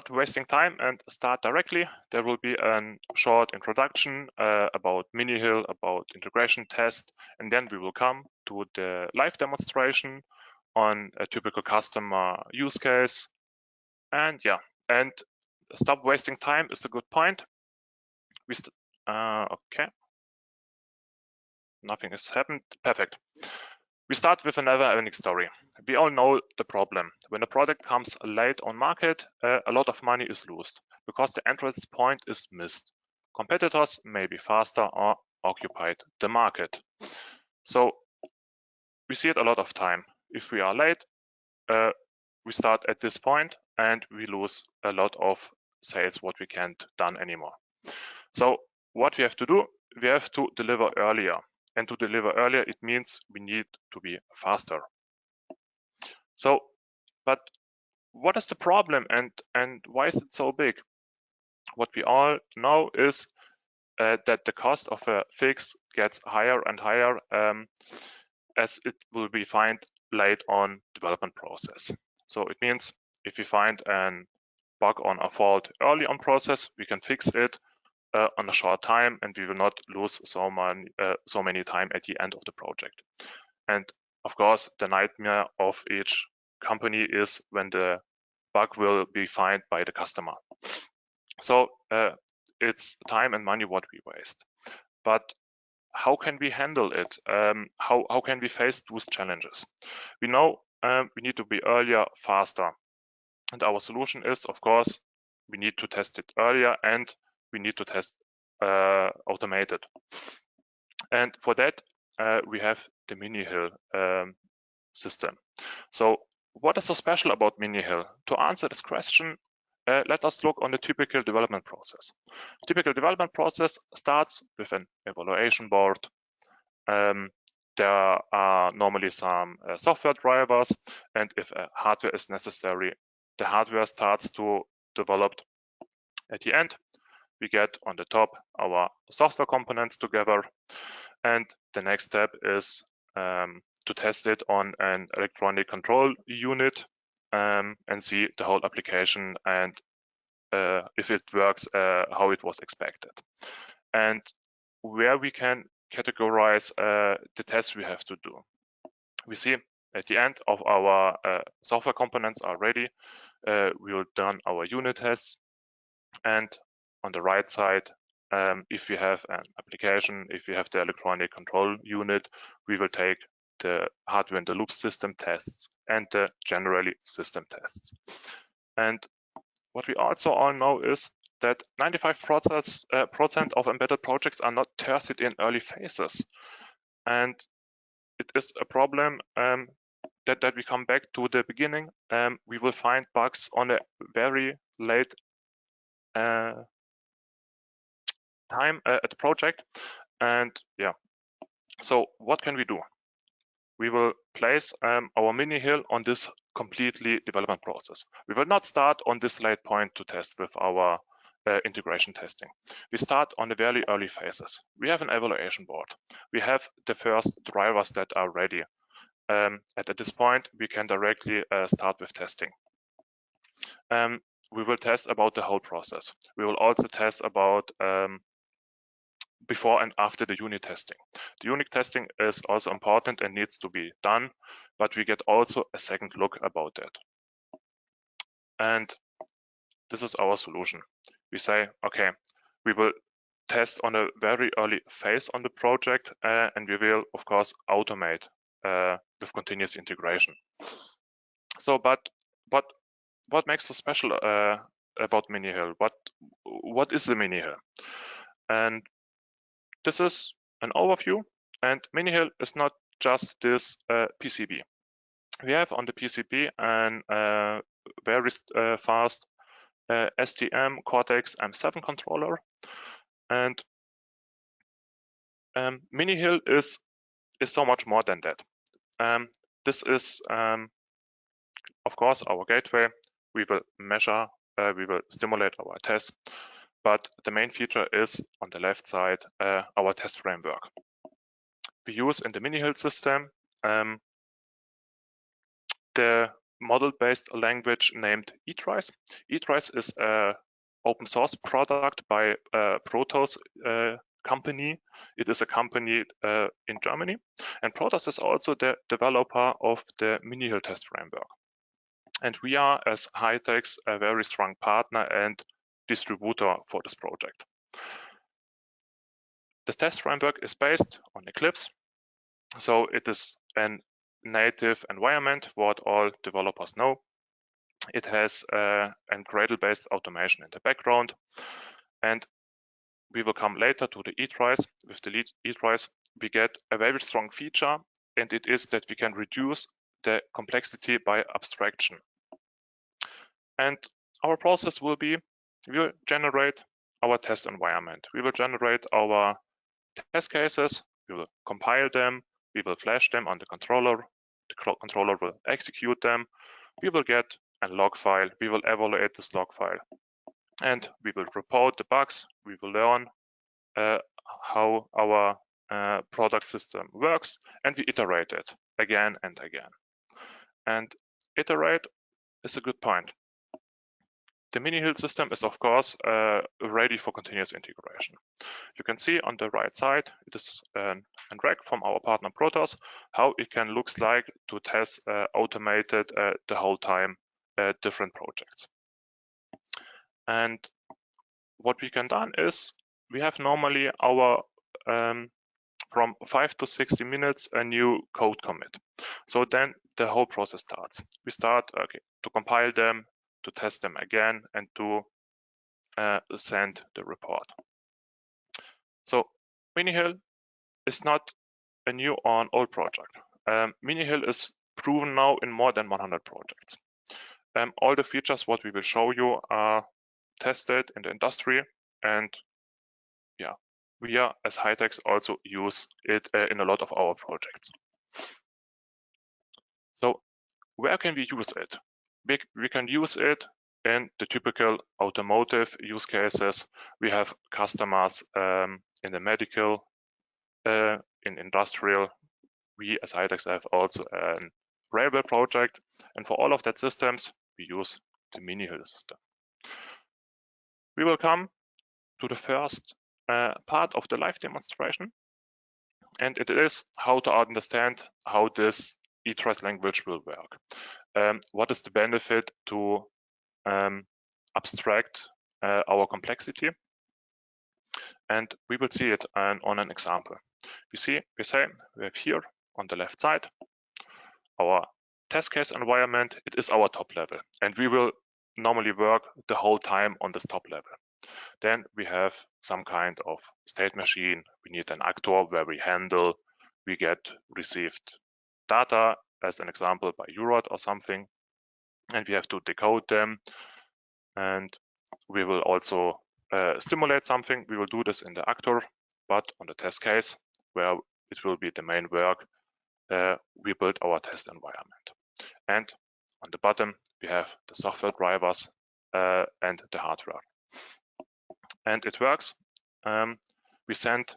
not wasting time and start directly, there will be a short introduction about miniHIL, about integration test, and then we will come to the live demonstration on a typical customer use case. And yeah, and stop wasting time is a good point. Okay, nothing has happened. Perfect. We start with a never-ending story. We all know the problem. When a product comes late on market, a lot of money is lost because the entrance point is missed. Competitors may be faster or occupied the market. So we see it a lot of time. If we are late, we start at this point and we lose a lot of sales what we can't done anymore. So what we have to do, we have to deliver earlier. And to deliver earlier, it means we need to be faster. So, but what is the problem and why is it so big? What we all know is that the cost of a fix gets higher and higher as it will be found late on development process. So it means if we find a bug on a fault early on process, we can fix it on a short time, and we will not lose so many time at the end of the project. And of course, the nightmare of each company is when the bug will be found by the customer. So it's time and money what we waste. But how can we handle it? How can we face those challenges? We know we need to be earlier, faster. And our solution is, of course, we need to test it earlier and we need to test automated. And for that, we have the miniHIL system. So what is so special about miniHIL? To answer this question, let us look on the typical development process. Typical development process starts with an evaluation board. There are normally some software drivers, and if hardware is necessary, the hardware starts to develop. At the end, we get on the top our software components together, and the next step is to test it on an electronic control unit and see the whole application and if it works how it was expected. And where we can categorize the tests we have to do. We see at the end of our software components are ready, we will done our unit tests, and on the right side, if we have an application, if we have the electronic control unit, we will take the hardware in the loop system tests and the generally system tests. And what we also all know is that 95% of embedded projects are not tested in early phases. And it is a problem that we come back to the beginning. We will find bugs on a very late time at the project. And yeah, so what can we do? We will place our miniHIL on this completely development process. We will not start on this late point to test with our integration testing. We start on the very early phases. We have an evaluation board. We have the first drivers that are ready. At this point, we can directly start with testing. We will test about the whole process. We will also test about before and after the unit testing. The unit testing is also important and needs to be done, but we get also a second look about that. And this is our solution. We say, okay, we will test on a very early phase on the project, and we will, of course, automate with continuous integration. So, but what makes so special about miniHIL? What is the miniHIL? And this is an overview, and miniHIL is not just this PCB. We have on the PCB an very fast STM Cortex M7 controller, and miniHIL is so much more than that. This is, of course, our gateway. We will measure, we will stimulate our tests, but the main feature is on the left side, our test framework. We use in the miniHIL system the model-based language named eTrice. eTrice is an open source product by Protos company. It is a company in Germany, and Protos is also the developer of the miniHIL test framework. And we are, as Hitex, a very strong partner and distributor for this project. This test framework is based on Eclipse, so it is a native environment, what all developers know. It has a Gradle-based automation in the background, and we will come later to the eTrice. With the eTrice, we get a very strong feature, and it is that we can reduce the complexity by abstraction. And our process will be, we will generate our test environment. We will generate our test cases, we will compile them, we will flash them on the controller controller will execute them, we will get a log file, we will evaluate this log file, and we will report the bugs, we will learn how our product system works, and we iterate it again and again. And iterate is a good point. The miniHIL system is, of course, ready for continuous integration. You can see on the right side, it is a rack from our partner Protos, how it can look like to test automated the whole time different projects. And what we can done is, we have normally our from 5 to 60 minutes a new code commit. So then the whole process starts. We start to compile them, to test them again, and to send the report. So miniHIL is not a new or an old project. miniHIL is proven now in more than 100 projects. All the features what we will show you are tested in the industry, and yeah, we are as Hitex also use it in a lot of our projects. So where can we use it? We can use it in the typical automotive use cases. We have customers in the medical, in industrial. We as Hitex have also a railway project, and for all of that systems, we use the miniHIL system. We will come to the first part of the live demonstration, and it is how to understand how this eTrice language will work. What is the benefit to abstract our complexity? And we will see it on an example. We say we have here on the left side our test case environment. It is our top level, and we will normally work the whole time on this top level. Then we have some kind of state machine. We need an actor where we get received data, as an example by UROT or something, and we have to decode them. And we will also stimulate something. We will do this in the actor, but on the test case, where it will be the main work, we build our test environment. And on the bottom, we have the software drivers and the hardware. And it works. We send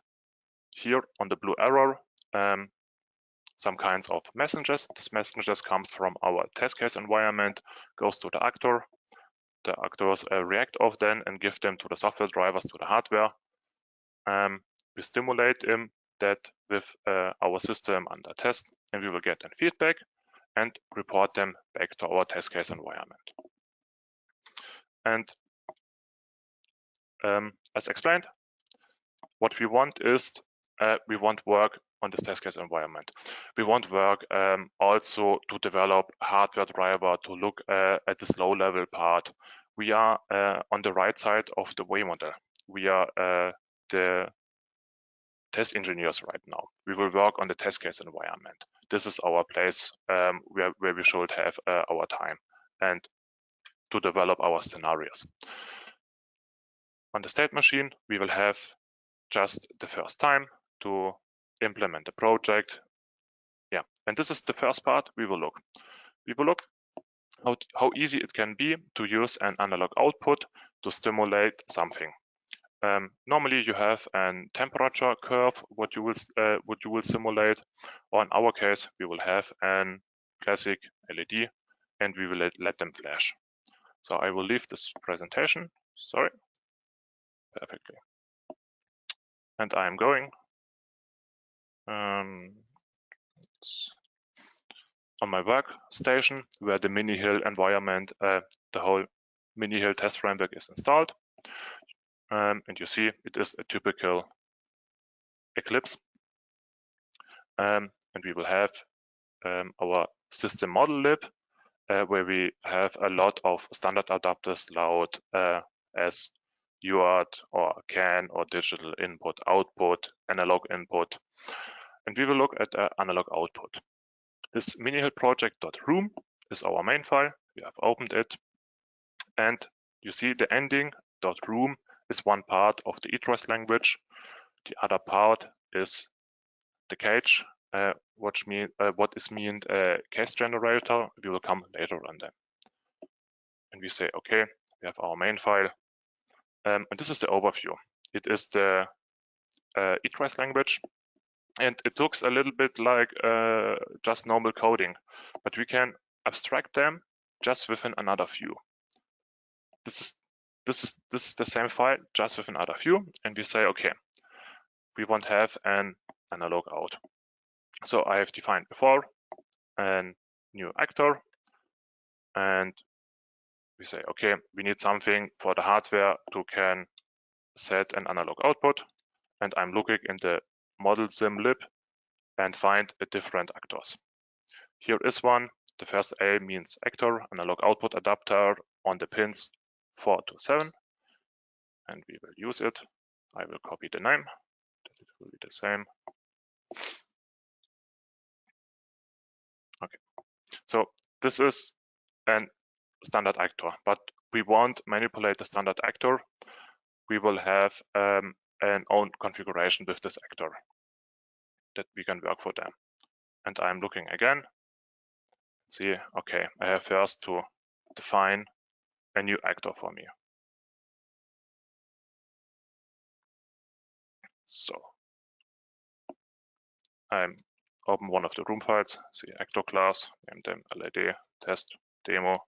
here on the blue arrow some kinds of messages. This messages comes from our test case environment, goes to the actor. The actors react off then and give them to the software drivers, to the hardware. We stimulate that with our system under test, and we will get feedback and report them back to our test case environment. And as explained, what we want is we want work on this test case environment. We want work also to develop hardware driver to look at this low level part. We are on the right side of the way model. We are the test engineers right now. We will work on the test case environment. This is our place where we should have our time and to develop our scenarios. On the state machine, we will have just the first time to implement the project. Yeah, and this is the first part we will look. We will look how easy it can be to use an analog output to stimulate something. Normally you have a temperature curve, what you will simulate, or in our case, we will have a classic LED, and we will let them flash. So I will leave this presentation, sorry, perfectly. And I'm going on my workstation where the miniHIL environment, the whole miniHIL test framework is installed. And you see it is a typical Eclipse. And we will have our system model lib, where we have a lot of standard adapters loud as UART or CAN or digital input, output, analog input. And we will look at analog output. This miniHIL project.room is our main file. We have opened it. And you see the ending .room is one part of the eTrice language. The other part is the cage, what is meant case generator. We will come later on that. And we say, okay, we have our main file. And this is the overview. It is the eTrice language. And it looks a little bit like just normal coding, but we can abstract them just within another view. This is the same file, just with another view, and we say, okay, we want to have an analog out. So I have defined before a new actor, and we say, okay, we need something for the hardware to can set an analog output, and I'm looking in the model sim lib and find a different actors. Here is one. The first A means actor, analog output adapter on the pins 4 to 7, and we will use it. I will copy the name, that it will be the same. Okay, so this is an standard actor, but we won't manipulate the standard actor. We will have an own configuration with this actor that we can work for them. And I'm looking again. See, okay, I have first to define a new actor for me. So I'm open one of the room files, see actor class, name them LED test demo.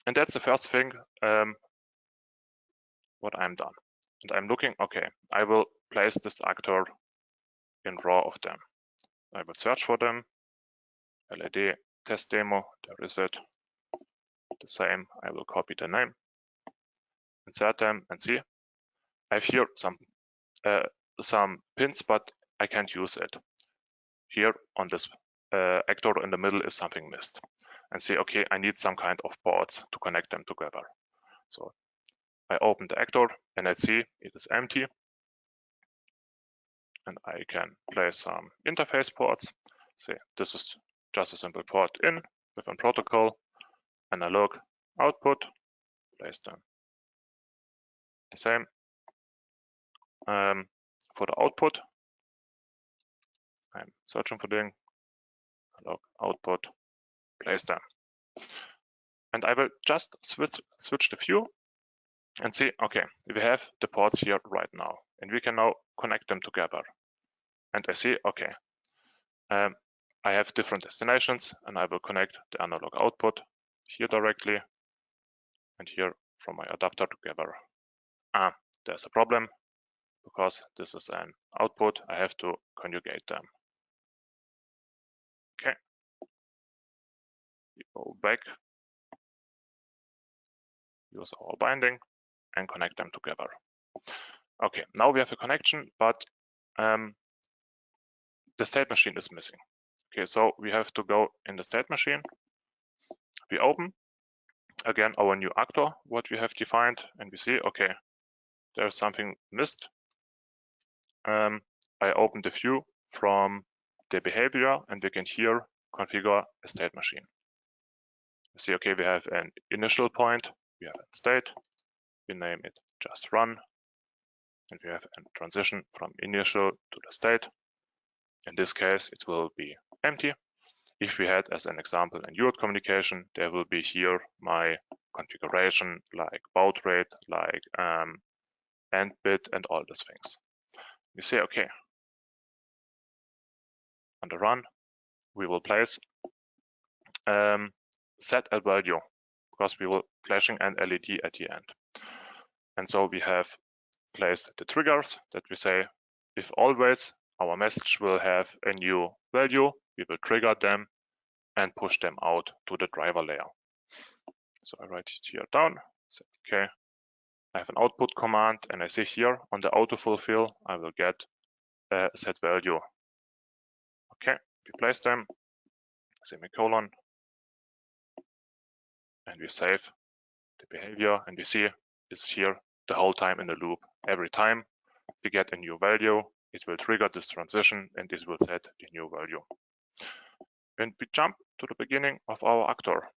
And that's the first thing what I'm done. And I'm looking, okay, I will place this actor in raw of them. I will search for them, LED test demo, there is it. The same, I will copy the name, insert them, and see. I have here some pins, but I can't use it. Here on this actor in the middle is something missed. And see, okay, I need some kind of ports to connect them together. So I open the actor and I see it is empty. And I can place some interface ports. See, this is just a simple port in with a protocol, analog output, place them the same. For the output, I'm searching for the analog output, place them. And I will just switch the view and see, okay, we have the ports here right now, and we can now connect them together. And I see, okay, I have different destinations, and I will connect the analog output here directly and here from my adapter together. There's a problem because this is an output. I have to conjugate them. Okay, we go back, use our binding, and connect them together. Okay, now we have a connection, but the state machine is missing. Okay, so we have to go in the state machine. We open again our new actor, what we have defined, and we see, okay, there's something missed. I open the view from the behavior, and we can here configure a state machine. You see, okay, we have an initial point, we have a state, we name it just run, and we have a transition from initial to the state. In this case, it will be empty. If we had, as an example, a UART communication, there will be here my configuration, like baud rate, like end bit, and all these things. We say, okay, on the run, we will place set a value because we will flashing an LED at the end. And so we have placed the triggers that we say if always our message will have a new value, we will trigger them and push them out to the driver layer. So I write it here down. So, okay, I have an output command and I say here on the autofulfill, I will get a set value. Okay, we place them, semicolon, and we save the behavior and we see it's here the whole time in the loop. Every time we get a new value, it will trigger this transition and it will set the new value. And we jump to the beginning of our actor.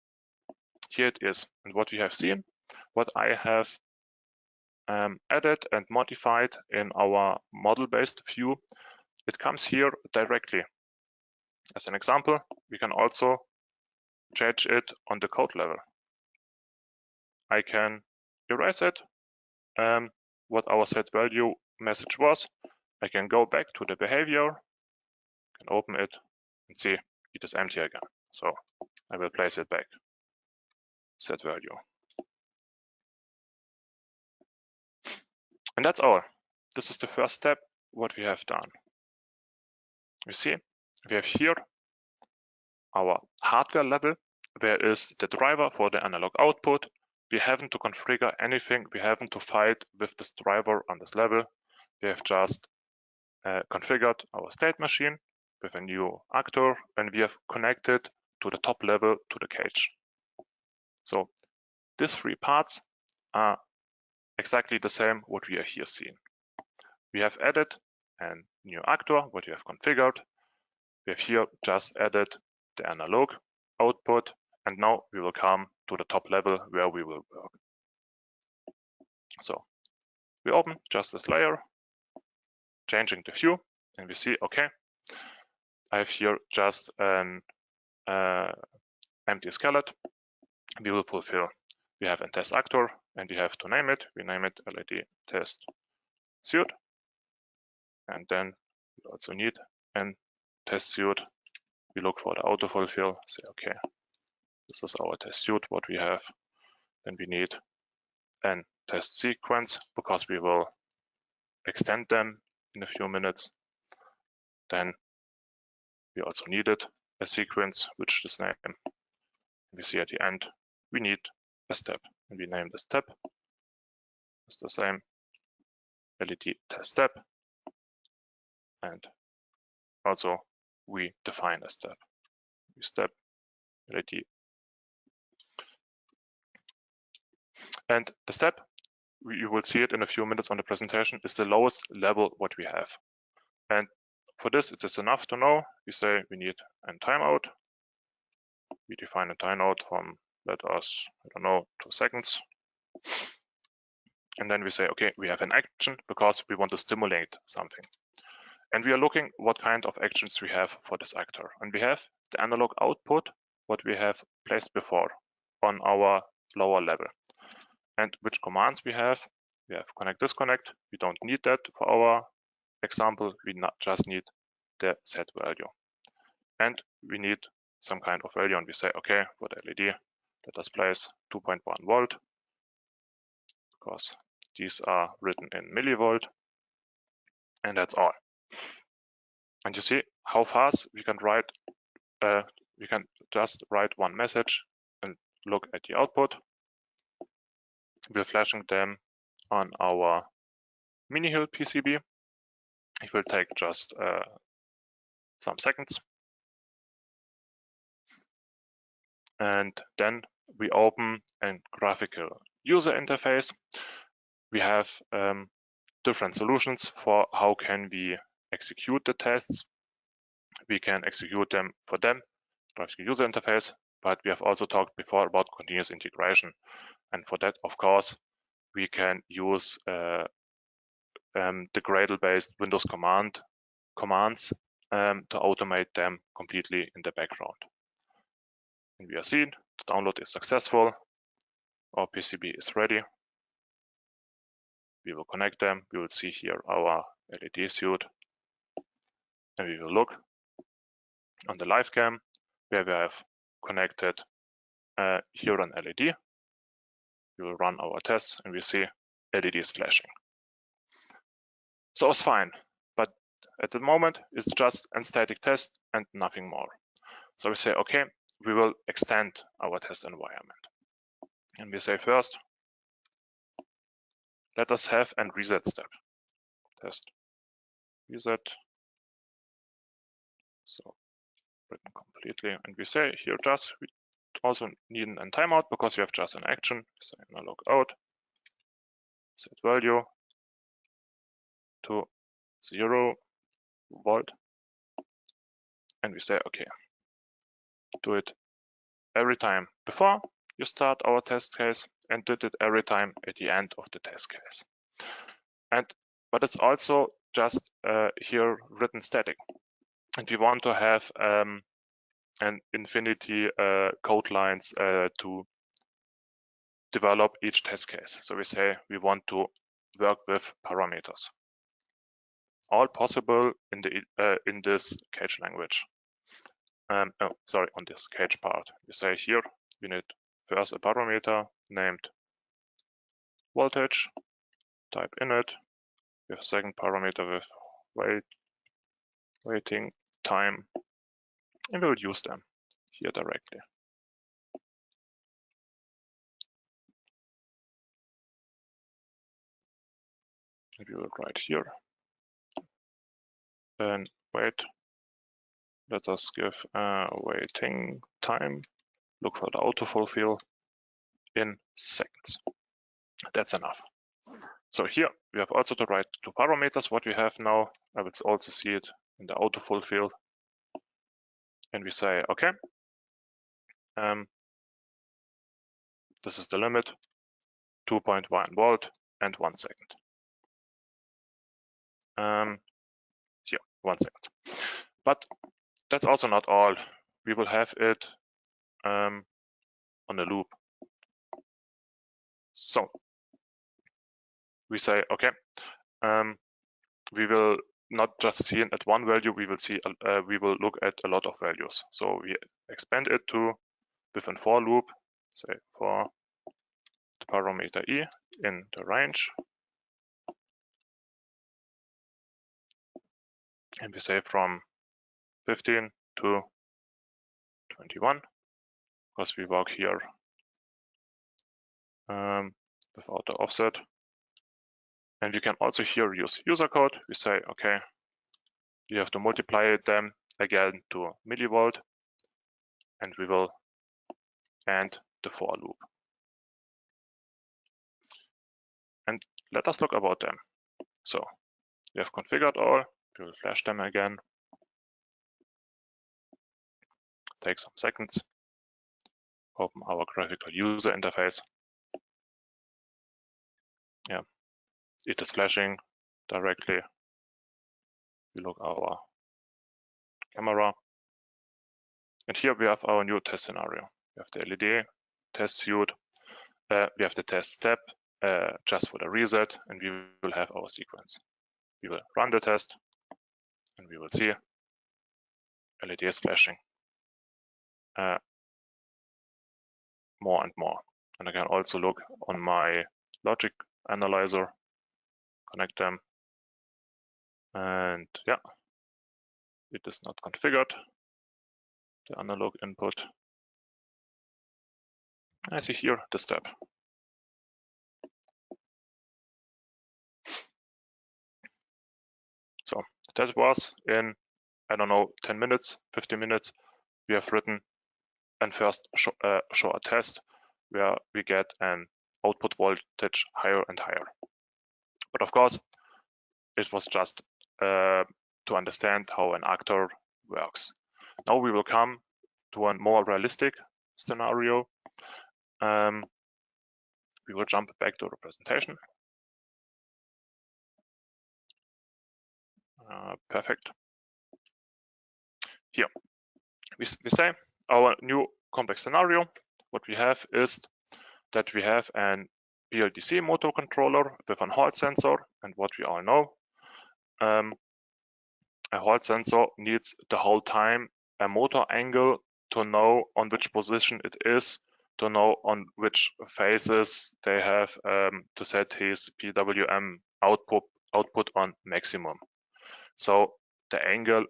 Here it is. And what we have seen, what I have added and modified in our model-based view, it comes here directly. As an example, we can also change it on the code level. I can erase it, what our set value message was. I can go back to the behavior, can open it and see it is empty again. So I will place it back, set value. And that's all. This is the first step, what we have done. You see, we have here our hardware level, where is the driver for the analog output. We haven't to configure anything. We haven't to fight with this driver on this level. We have just configured our state machine with a new actor, and we have connected to the top level to the cage. So these three parts are exactly the same what we are here seeing. We have added a new actor, what you have configured. We have here just added the analog output, and now we will come to the top level where we will work. So we open just this layer, changing the view, and we see, okay, I have here just an empty skeleton. We will fulfill. We have a test actor, and we have to name it. We name it LED test suite, and then we also need a test suite. We look for the auto fulfill. Say, okay, this is our test suite. What we have. Then we need a test sequence because we will extend them in a few minutes. Then we also needed a sequence, which is name. We see at the end, we need a step, and we name the step. It's the same LED test step, and also we define a step. We step LED, and the step, you will see it in a few minutes on the presentation, is the lowest level what we have. And for this, it is enough to know. We say we need a timeout. We define a timeout from, let us, I don't know, 2 seconds. And then we say, okay, we have an action because we want to stimulate something. And we are looking what kind of actions we have for this actor. And we have the analog output, what we have placed before on our lower level. And which commands we have. We have connect, disconnect. We don't need that for our example. We just need the set value. And we need some kind of value, and we say, okay, for the LED, let us place 2.1 volt, because these are written in millivolt, and that's all. And you see how fast we can write, we can just write one message and look at the output. We're flashing them on our miniHIL PCB. It will take just some seconds. And then we open a graphical user interface. We have different solutions for how can we execute the tests. We can execute them for them, graphical user interface, but we have also talked before about continuous integration. And for that, of course, we can use the Gradle-based Windows commands to automate them completely in the background. And we are seeing the download is successful. Our PCB is ready. We will connect them. We will see here our LED suite. And we will look on the live cam where we have connected here an LED. We will run our tests and we see LEDs flashing. So it's fine, but at the moment it's just a static test and nothing more. So we say, okay, we will extend our test environment. And we say first, let us have a reset step. Test reset. So written completely. And we say here just, we also need a timeout because we have just an action. So now log out, set value to 0 volt. And we say, okay, do it every time before you start our test case and did it every time at the end of the test case. But it's also just here written static. And we want to have an infinity code lines to develop each test case. So we say we want to work with parameters. All possible in the in this cage language. On this cage part. We say here we need first a parameter named voltage, type in it. We have a second parameter with waiting time, and we will use them here directly. And we will write here. Then wait. Let us give a waiting time. Look for the autofulfill in seconds. That's enough. So here we have also to write two parameters. What we have now, I will also see it in the autofulfill. And we say, okay, this is the limit, 2.1 volt and 1 second. Here, 1 second. But that's also not all. We will have it on a loop. So we say, okay, we will not just see it at one value. We will look at a lot of values. So we expand it to with a for loop. Say for the parameter e in the range, and we say from 15 to 21, because we work here without the offset. And we can also here use user code. We say, okay, you have to multiply them again to millivolt, and we will end the for loop. And let us look about them. So we have configured all. We will flash them again. Take some seconds. Open our graphical user interface. Yeah, it is flashing directly. We look our camera. And here we have our new test scenario. We have the LED test suite. We have the test step just for the reset, and we will have our sequence. We will run the test, and we will see LED is flashing more and more. And I can also look on my logic analyzer, connect them, and yeah, it is not configured, the analog input. I see here the step. So that was in, I don't know, 10 minutes, 15 minutes, we have written and first show a test where we get an output voltage higher and higher. But of course, it was just to understand how an actor works. Now we will come to a more realistic scenario. We will jump back to the presentation. Perfect. Here, we say our new complex scenario. What we have is that we have an BLDC motor controller with an Hall sensor, and what we all know, a Hall sensor needs the whole time a motor angle to know on which position it is, to know on which phases they have to set his PWM output on maximum. So the angle,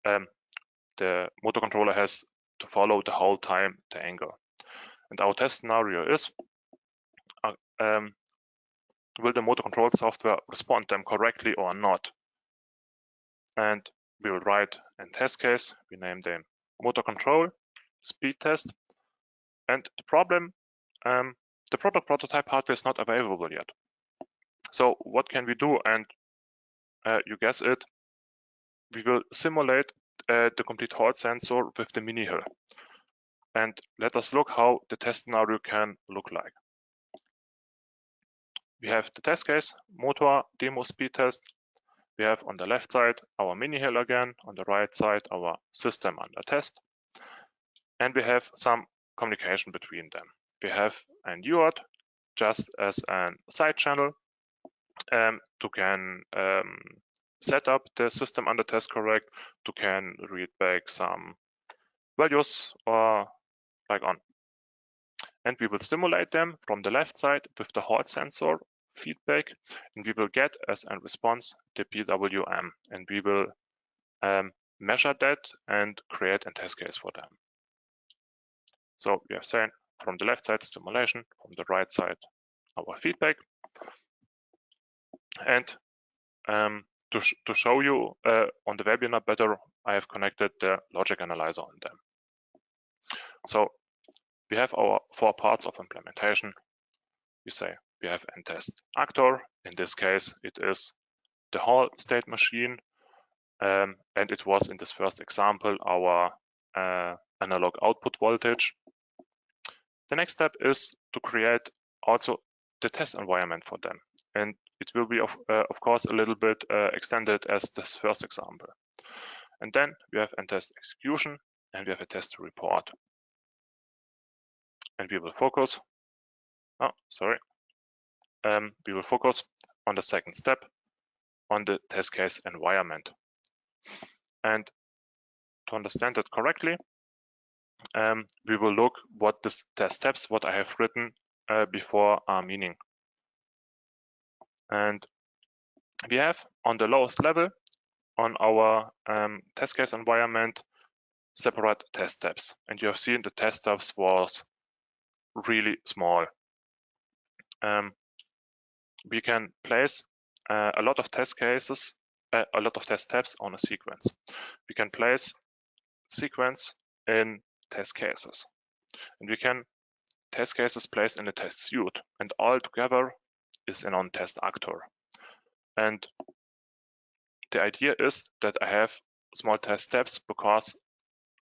the motor controller has to follow the whole time the angle. And our test scenario is, will the motor control software respond them correctly or not? And we will write a test case. We name them motor control speed test. And the problem, the product prototype hardware is not available yet. So what can we do? And you guess it, we will simulate the complete Hall sensor with the miniHIL. And let us look how the test scenario can look like. We have the test case, motor demo speed test. We have on the left side our miniHIL again, on the right side our system under test. And we have some communication between them. We have an UART just as a side channel to can set up the system under test correct, to can read back some values or like on. And we will stimulate them from the left side with the Hall sensor feedback, and we will get as a response the PWM, and we will measure that and create a test case for them. So we have said from the left side stimulation, from the right side our feedback. And to show you on the webinar better, I have connected the logic analyzer on them. So we have our 4 parts of implementation. We say we have a test actor. In this case, it is the Hall state machine. And it was in this first example our analog output voltage. The next step is to create also the test environment for them. And it will be, of course, a little bit extended as this first example. And then we have a test execution, and we have a test report. And we will focus, we will focus on the second step, on the test case environment. And to understand it correctly, we will look what this test steps, what I have written before are meaning. And we have on the lowest level on our test case environment separate test steps. And you have seen the test steps was really small. We can place a lot of test cases, a lot of test steps on a sequence. We can place sequence in test cases, and we can test cases placed in a test suite, and all together is an on-test actor. And the idea is that I have small test steps because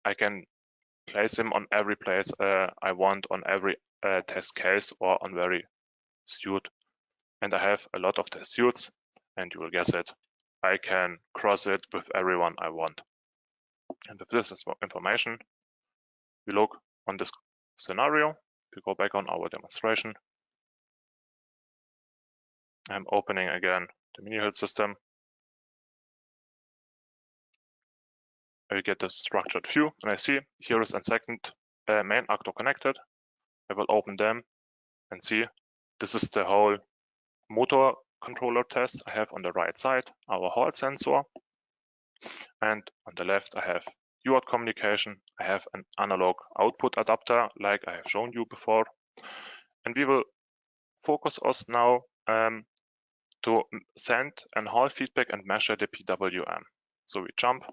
I can place them on every place I want, on every test case or on very suite. And I have a lot of test suites, and you will guess it, I can cross it with everyone I want. And with this information, we look on this scenario. We go back on our demonstration. I'm opening again the miniHIL system. I get the structured view, and I see here is a second main actor connected. I will open them and see this is the whole motor controller test I have on the right side, our Hall sensor. And on the left, I have UART communication. I have an analog output adapter, like I have shown you before. And we will focus us now to send an Hall feedback and measure the PWM. So we jump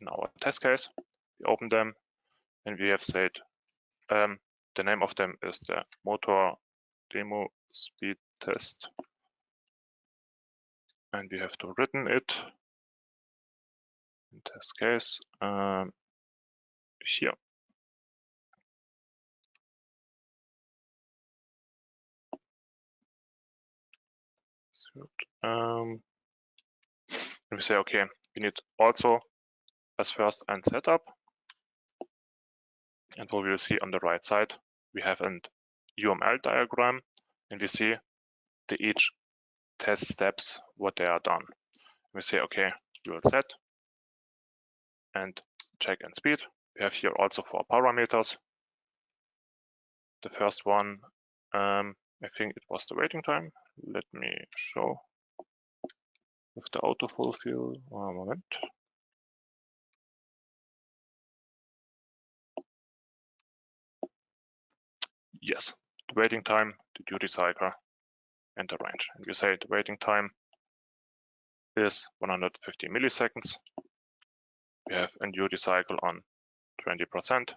in our test case, we open them, and we have said the name of them is the motor demo speed test. And we have to written it in test case here. And we say, okay, we need also as first and setup. And what we will see on the right side, we have an UML diagram, and we see the each test steps, what they are done. We say, okay, we will set and check and speed. We have here also 4 parameters. The first one, I think it was the waiting time. Let me show with the auto fulfill. One moment. Yes, the waiting time, the duty cycle, and the range. And we say the waiting time is 150 milliseconds. We have a duty cycle on 20%.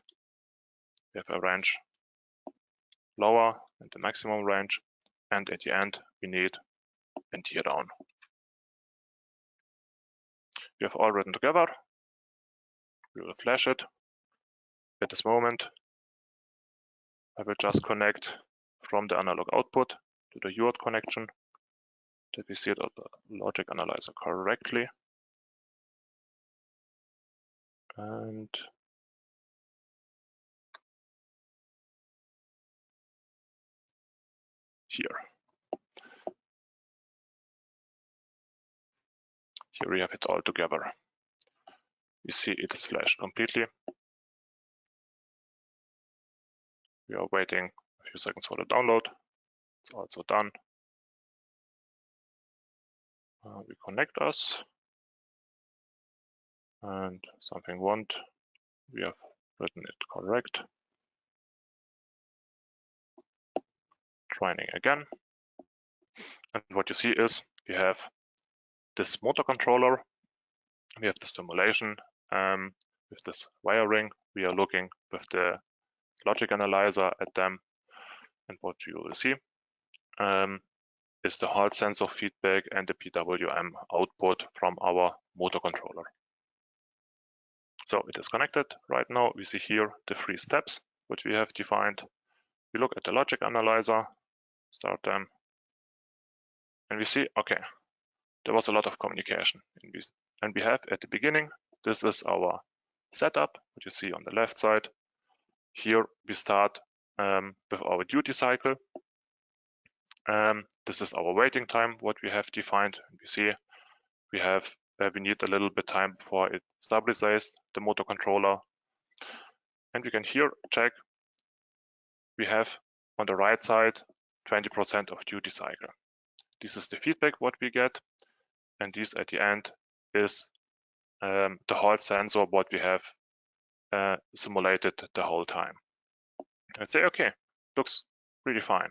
We have a range lower and the maximum range. And at the end, we need a tear down. We have all written together. We will flash it. At this moment, I will just connect from the analog output to the UART connection that we see the logic analyzer correctly. And here we have it all together. You see it is flashed completely. We are waiting a few seconds for the download. It's also done. We connect us and something won't. We have written it correct. Trying again. And what you see is we have this motor controller. We have the simulation with this wiring. We are looking with the logic analyzer at them. And what you will see is the Hall sensor feedback and the PWM output from our motor controller. So it is connected right now. We see here the 3 steps which we have defined. We look at the logic analyzer, start them, and we see, okay, there was a lot of communication. And we have at the beginning, this is our setup, what you see on the left side. Here we start with our duty cycle. This is our waiting time, what we have defined. We see we need a little bit time before it stabilizes the motor controller. And we can here check, we have on the right side 20% of duty cycle. This is the feedback what we get, and this at the end is the Hall sensor what we have simulated the whole time. And say, okay, looks really fine.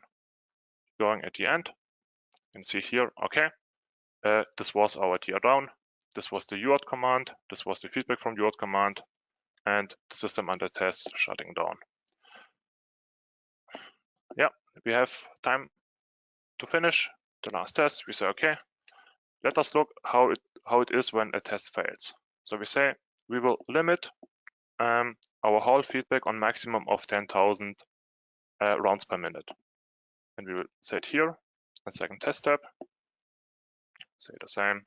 Going at the end and see here, okay, this was our tear down, this was the UART command, this was the feedback from UART command, and the system under test shutting down. Yeah, we have time to finish the last test. We say, okay, let us look how it is when a test fails. So we say we will limit our Hall feedback on maximum of 10,000 rounds per minute. And we will set here a second test step. Say the same,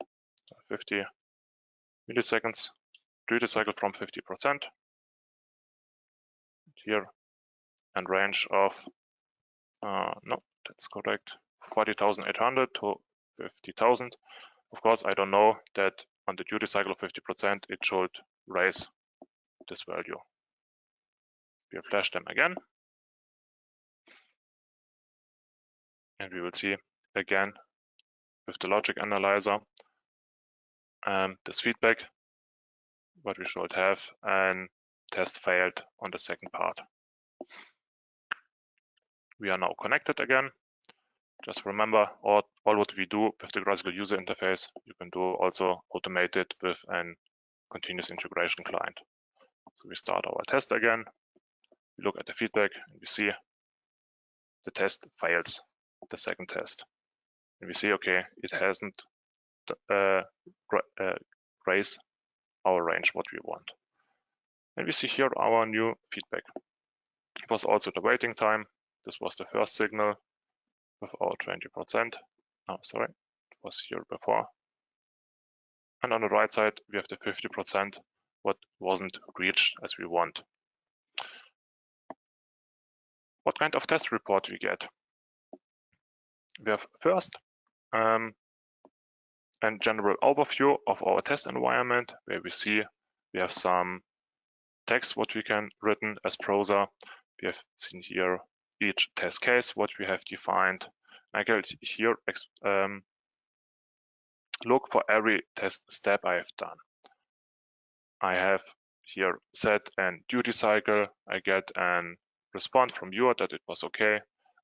50 milliseconds, duty cycle from 50%. Here, and range of, no, that's correct, 40,800 to 50,000. Of course, I don't know that on the duty cycle of 50%, it should raise this value. We'll flash them again. And we will see again with the logic analyzer this feedback, what we should have, and test failed on the second part. We are now connected again. Just remember, all what we do with the graphical user interface, you can do also automated with a continuous integration client. So we start our test again. We look at the feedback and we see the test fails, the second test. And we see, okay, it hasn't raised our range what we want. And we see here our new feedback. It was also the waiting time. This was the first signal with our 20%. Oh, sorry, it was here before. And on the right side, we have the 50% what wasn't reached as we want. What kind of test report we get? We have first a general overview of our test environment, where we see we have some text what we can written as browser. We have seen here each test case what we have defined. I can here look for every test step I have done. I have here set and duty cycle. I get a response from you that it was okay.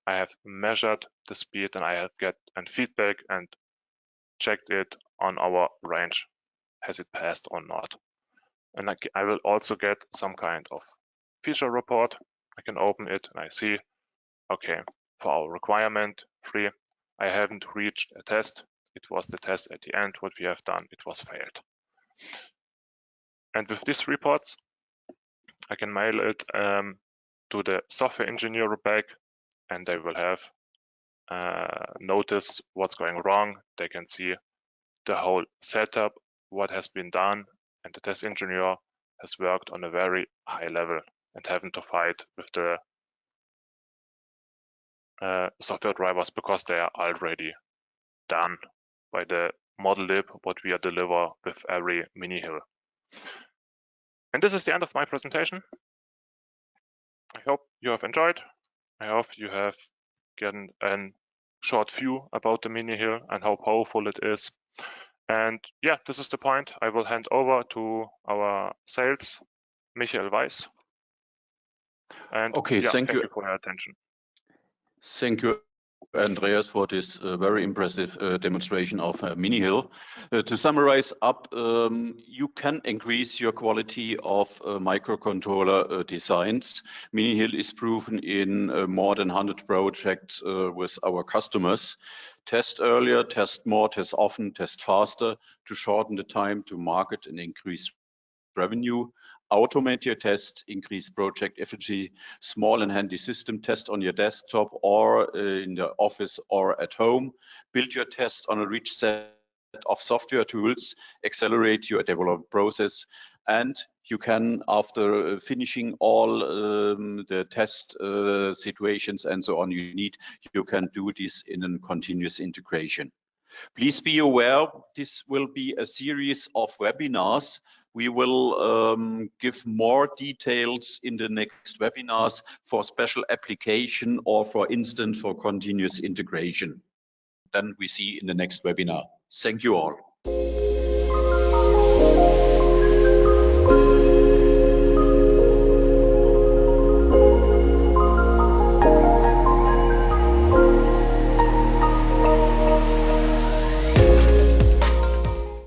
I have measured the speed and I have get a feedback and checked it on our range. Has it passed or not? And I will also get some kind of feature report. I can open it and I see, okay, for our requirement 3, I haven't reached a test. It was the test at the end. What we have done, it was failed. And with these reports, I can mail it to the software engineer back, and they will have notice what's going wrong. They can see the whole setup, what has been done, and the test engineer has worked on a very high level and having to fight with the software drivers because they are already done by the model lib what we deliver with every miniHIL. And this is the end of my presentation. I hope you have enjoyed. I hope you have gotten a short view about the miniHIL and how powerful it is. And yeah, this is the point. I will hand over to our sales, Michael Weiss. And okay, yeah, thank you for your attention. Thank you, Andreas, for this very impressive demonstration of miniHIL. To summarize up, you can increase your quality of microcontroller designs. miniHIL is proven in more than 100 projects with our customers. Test earlier, test more, test often, test faster to shorten the time to market and increase revenue. Automate your test, increase project efficiency, small and handy system test on your desktop or in the office or at home. Build your test on a rich set of software tools, accelerate your development process, and you can, after finishing all the test situations and so on you need, you can do this in a continuous integration. Please be aware, this will be a series of webinars. We will give more details in the next webinars for special application or, for instance, for continuous integration. Then we see in the next webinar. Thank you all.